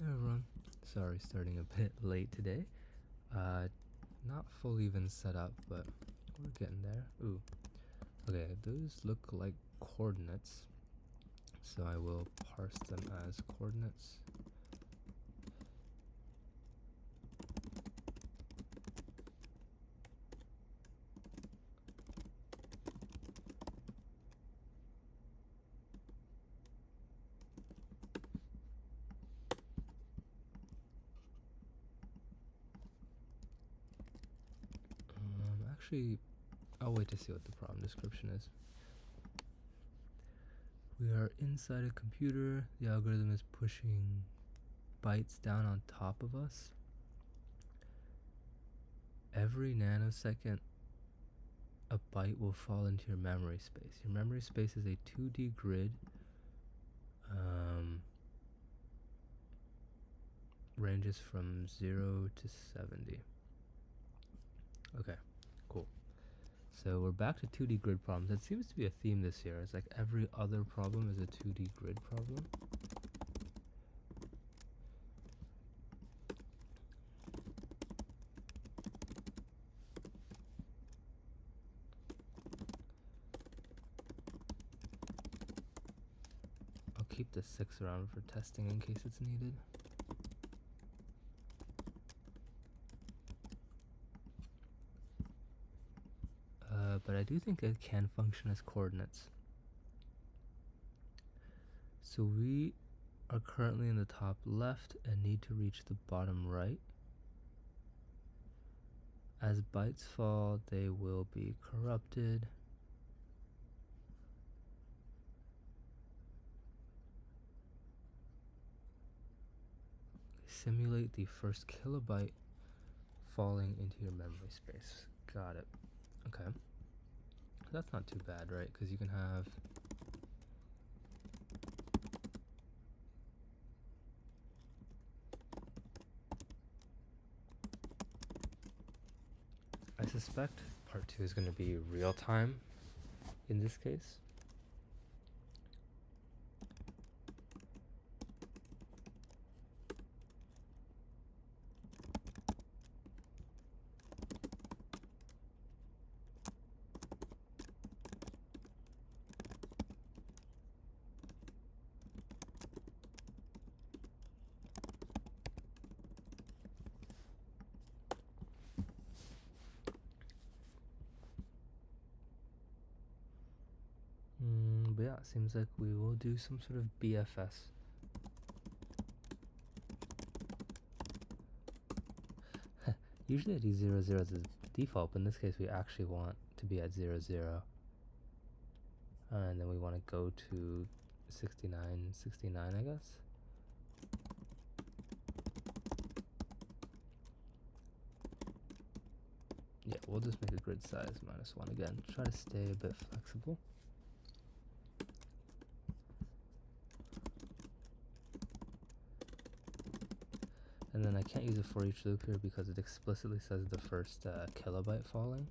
Hey everyone, sorry starting a bit late today. Not fully even set up, but we're getting there. Ooh, okay, those look like coordinates, so I will parse them as coordinates. Actually, I'll wait to see what the problem description is. We are inside a computer. The algorithm is pushing bytes down on top of us. Every nanosecond, a byte will fall into your memory space. Your memory space is a 2D grid. Ranges from 0 to 70. Okay, cool. So we're back to 2D grid problems. That seems to be a theme this year. It's like every other problem is a 2D grid problem. I'll keep the 6 around for testing in case it's needed. But I do think it can function as coordinates. So we are currently in the top left and need to reach the bottom right. As bytes fall, they will be corrupted. Simulate the first kilobyte falling into your memory space. Got it. Okay. That's not too bad, right? Because you can have I suspect part 2 is going to be real time in this case. But yeah, it seems like we will do some sort of BFS. Usually I do 0, 0 as a default, but in this case we actually want to be at 0, 0. And then we want to go to 69, 69, I guess. Yeah, we'll just make a grid size -1 again. Try to stay a bit flexible. And then I can't use a for each loop here because it explicitly says the first kilobyte falling.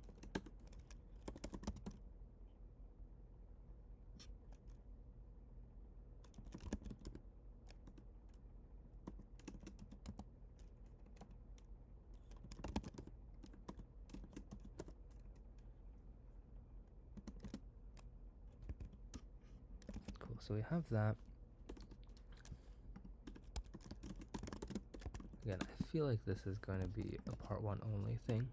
Cool, so we have that. Again, I feel like this is going to be a part 1 only thing.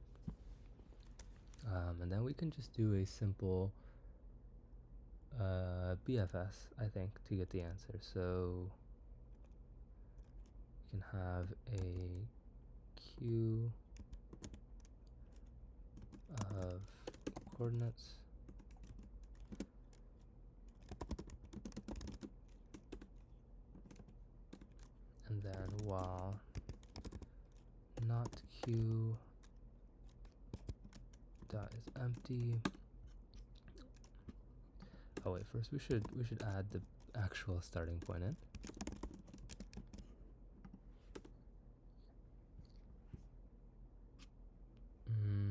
And then we can just do a simple BFS, I think, to get the answer. So you can have a queue of coordinates. And then while not queue dot is empty. Oh wait, first we should add the actual starting point in.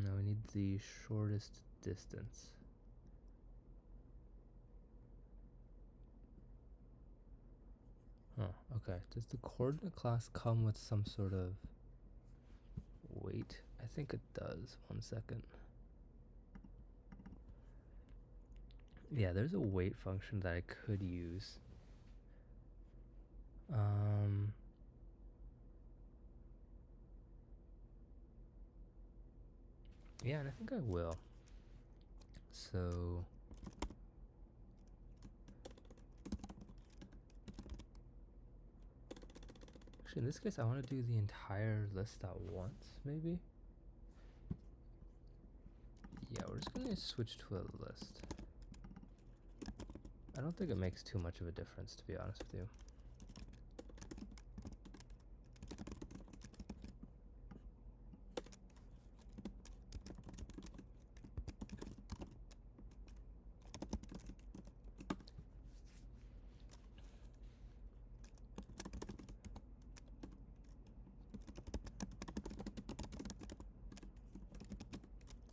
Now we need the shortest distance. Huh, Okay, does the coordinate class come with some sort of weight? I think it does. 1 second. Yeah, there's a weight function that I could use. Yeah, and I think I will. So actually, in this case, I want to do the entire list at once, maybe? Yeah, we're just going to switch to a list. I don't think it makes too much of a difference, to be honest with you.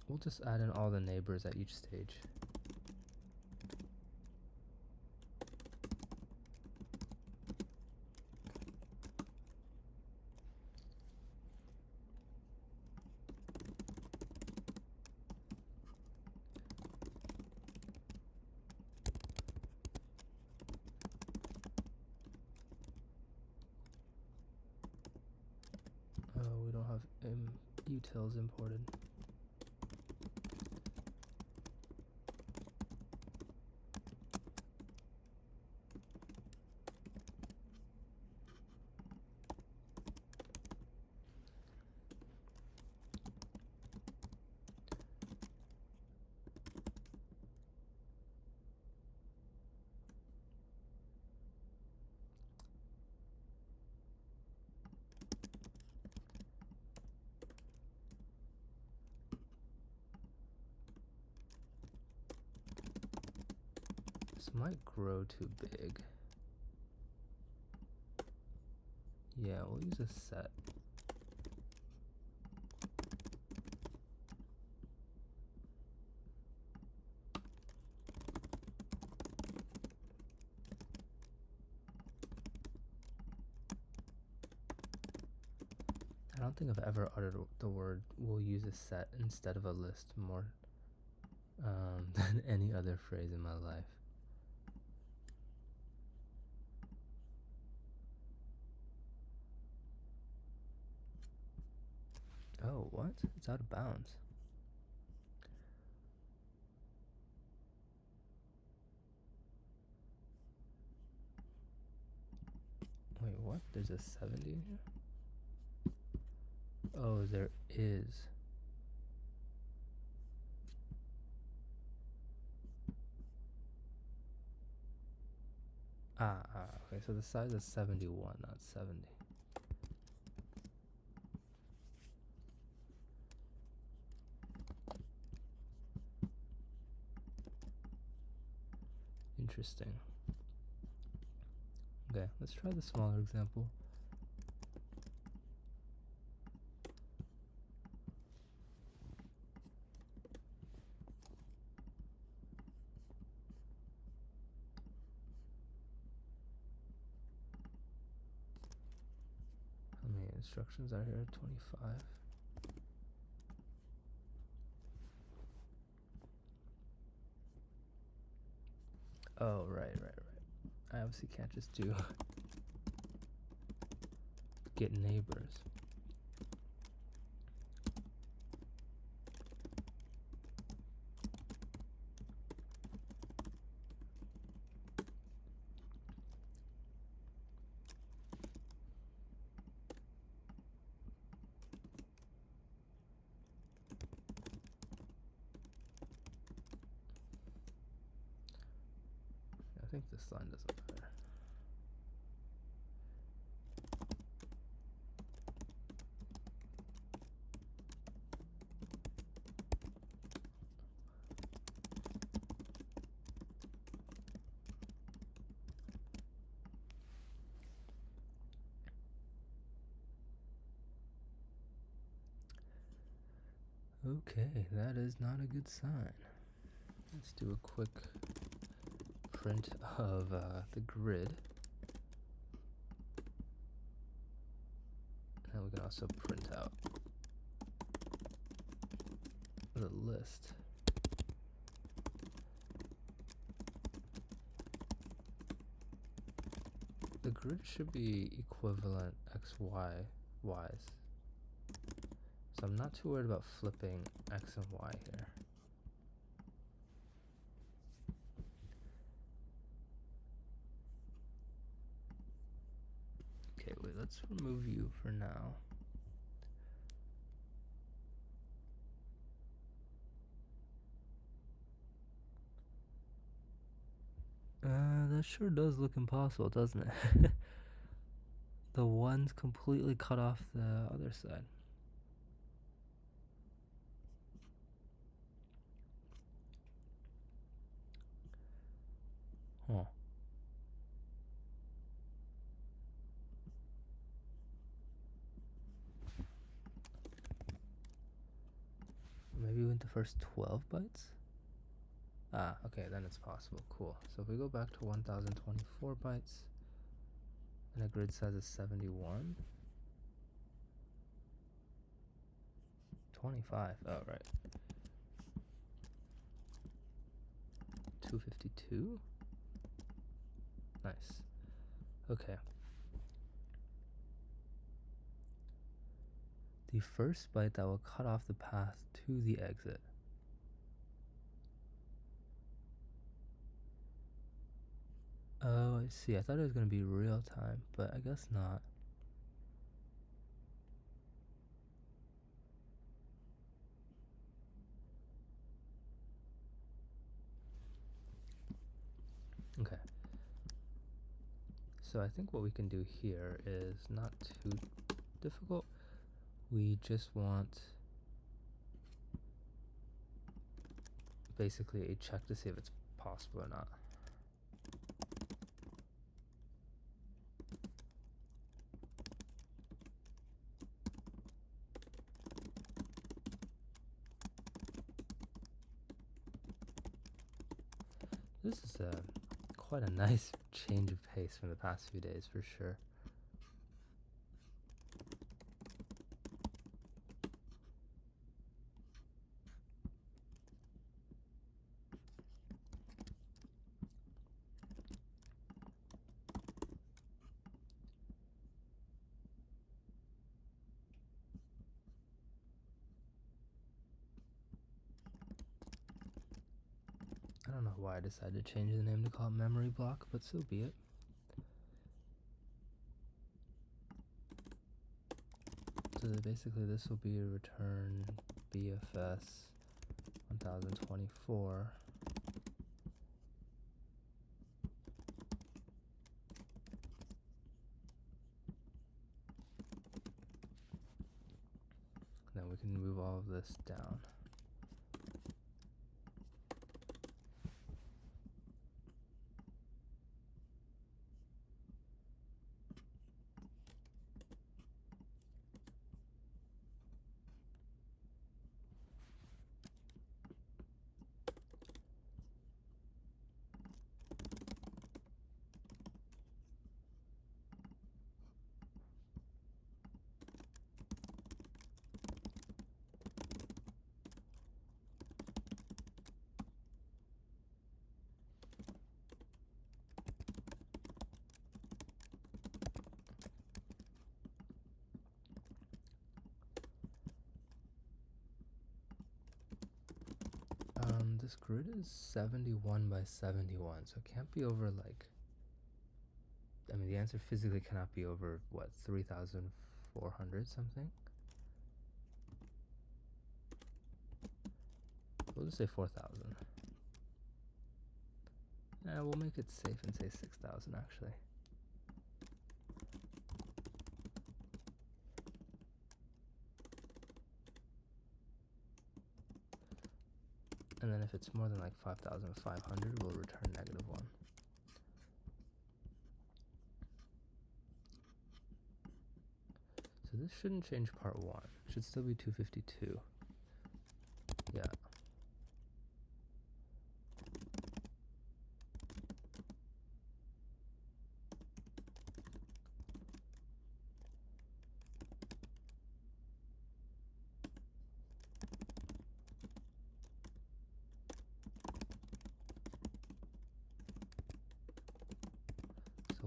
We'll just add in all the neighbors at each stage. Oh, we don't have utils imported. This might grow too big. Yeah, we'll use a set. I don't think I've ever uttered the word "we'll use a set" instead of a list more than any other phrase in my life. Oh, what? It's out of bounds. Wait, what? There's a 70 in here? Oh, there is. Okay, so the size is 71, not 70. Interesting. Okay, let's try the smaller example. How many instructions are here? 25. Oh, right. I obviously can't just do get neighbors. I think this line doesn't matter. Okay, that is not a good sign. Let's do a quick print of the grid. also print out the list. The grid should be equivalent x, y, y's. So I'm not too worried about flipping x and y here. Okay, wait, let's remove you for now. That sure does look impossible, doesn't it? The one's completely cut off the other side. Huh. Maybe we went the first 12 bytes? Ah, okay, then it's possible. Cool. So if we go back to 1024 bytes, and the grid size is 71. 25. Oh, right. 252? Nice. Okay. The first byte that will cut off the path to the exit. Oh, I see. I thought it was going to be real time, but I guess not. Okay. So I think what we can do here is not too difficult. We just want basically a check to see if it's possible or not. This is quite a nice change of pace from the past few days, for sure. I don't know why I decided to change the name to call it memory block, but so be it. So basically this will be a return BFS 1024. Then we can move all of this down. This grid is 71 by 71, so it can't be over like, I mean the answer physically cannot be over, what, 3,400 something? We'll just say 4,000. Yeah, we'll make it safe and say 6,000 actually. And then if it's more than like 5,500, we'll return -1. So this shouldn't change part 1. It should still be 252. Yeah.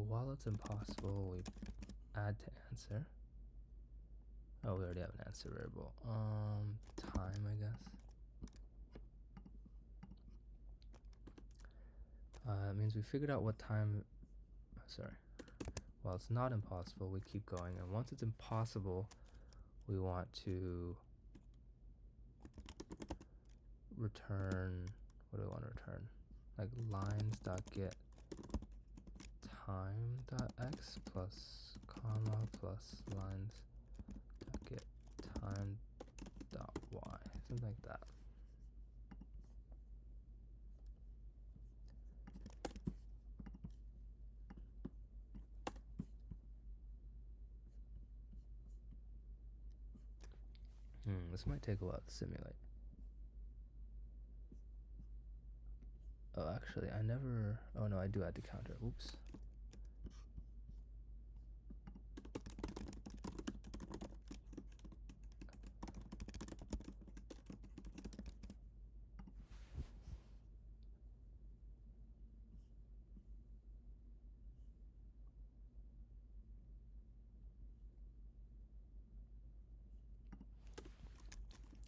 So while it's impossible, we add to answer. Oh, we already have an answer variable. Time, I guess. It means we figured out what time. Sorry. While it's not impossible, we keep going, and once it's impossible, we want to return. What do we want to return? Like lines.get time.x plus comma plus lines.get time.y, something like that. This might take a while to simulate. Oh, actually, I never. Oh no, I do add the counter. Oops.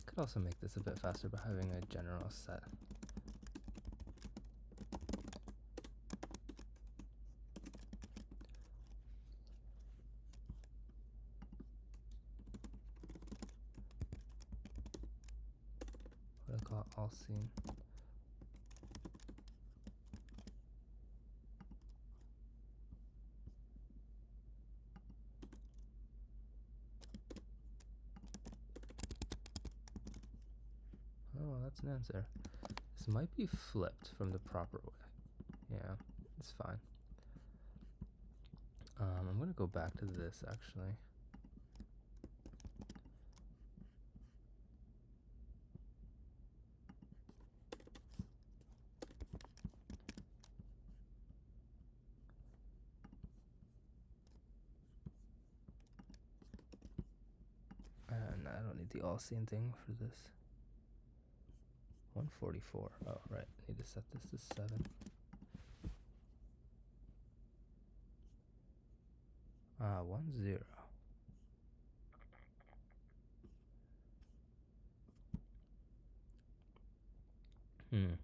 Could also make this a bit faster by having a general set. What I call it, all scene. Oh, that's an answer. This might be flipped from the proper way. Yeah, it's fine. I'm gonna go back to this actually. And I don't need the all scene thing for this. 144. Oh, right. I need to set this to 7. 10.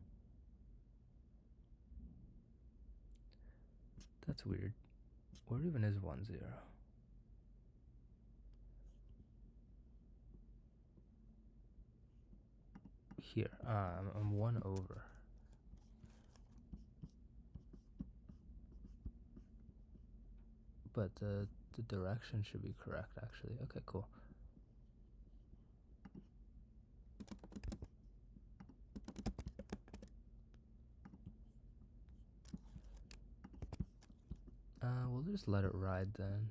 That's weird. Where even is 10? Here. I'm 1 over. But the direction should be correct, actually. Okay, cool. We'll just let it ride then.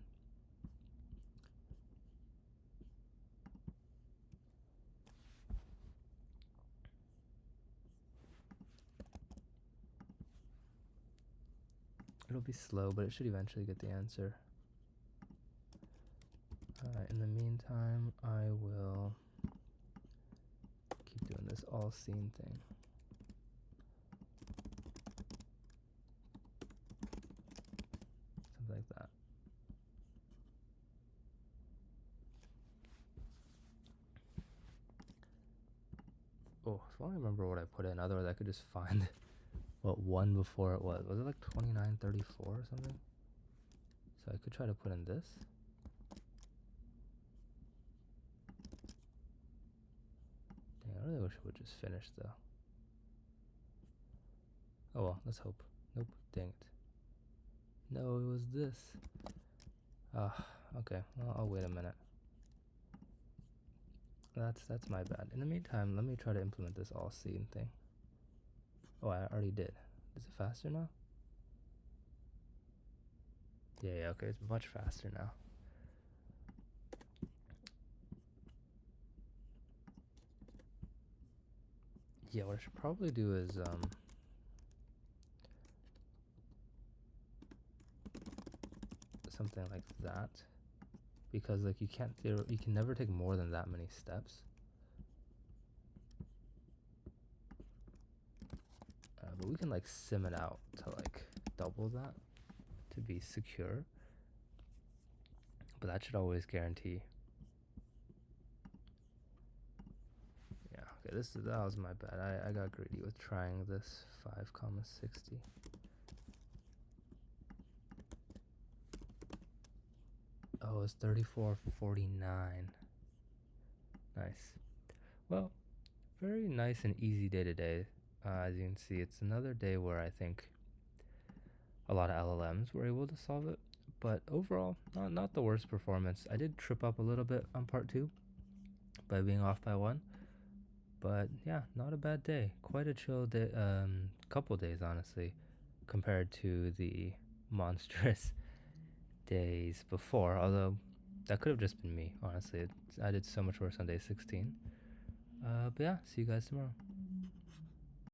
It'll be slow, but it should eventually get the answer. In the meantime, I will keep doing this all scene thing. Something like that. Oh, if I only remember what I put in, otherwise I could just find what 1 before it was. Was it like 2934 or something? So I could try to put in this. Dang, I really wish it would just finish though. Oh well, let's hope. Nope, dang it. No, it was this. Okay, well, I'll wait a minute. That's my bad. In the meantime, let me try to implement this all scene thing. Oh, I already did. Is it faster now? Yeah, okay, it's much faster now. Yeah, what I should probably do is something like that, because like you can never take more than that many steps. But we can like sim it out to like double that to to be secure, but that should always guarantee. Yeah, okay, that was my bad. I got greedy with trying this 5,60. Oh, it's 34.49. Nice. Well, very nice and easy day today. As you can see, it's another day where I think a lot of LLMs were able to solve it, but overall, not the worst performance. I did trip up a little bit on part 2 by being off by 1, but yeah, not a bad day. Quite a chill day, couple days honestly, compared to the monstrous days before, although that could have just been me, honestly. I did so much worse on day 16. But yeah, see you guys tomorrow.